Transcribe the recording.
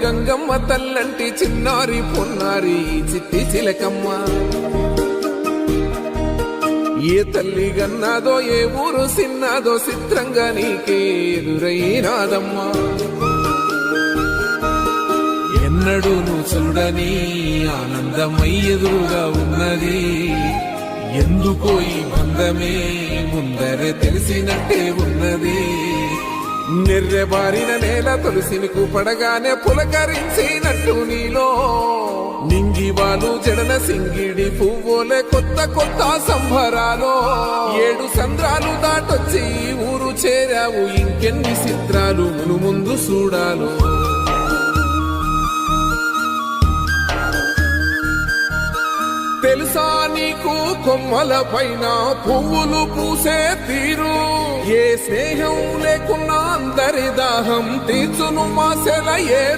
గంగమ్మ తల్లంటి చిన్నారి పొన్నారి చిట్టి చిలకమ్మ. ఏ తల్లి గన్నాదో ఏ ఊరు సిన్నాదో చిత్రంగా నీకే ఎదురైనాదమ్మా. ఎన్నడూ నువ్వు చూడని ఆనందమై ఎదురుగా ఉన్నది. ఎందుకో ఈ బంధమే ముందరే తెలిసినట్టే ఉన్నది. నిర్రెబారిన నేల తులసినికు పడగానే పులకరించినట్టు నీలో నింగివాలు జడన సింగిడి పువ్వులే కొత్త కొత్త సంభరాలో. 7 సంద్రాలు దాటొచ్చి ఊరు చేరావు, ఇంకెన్ని చిత్రాలు మును ముందు చూడాలో. తెలుసా నీకు కొమ్మల పైన పువ్వులు పూసే తీరు. ఏ స్నేహం లేకున్నా అందరి దాహం తీర్చును మాసెల ఏరు.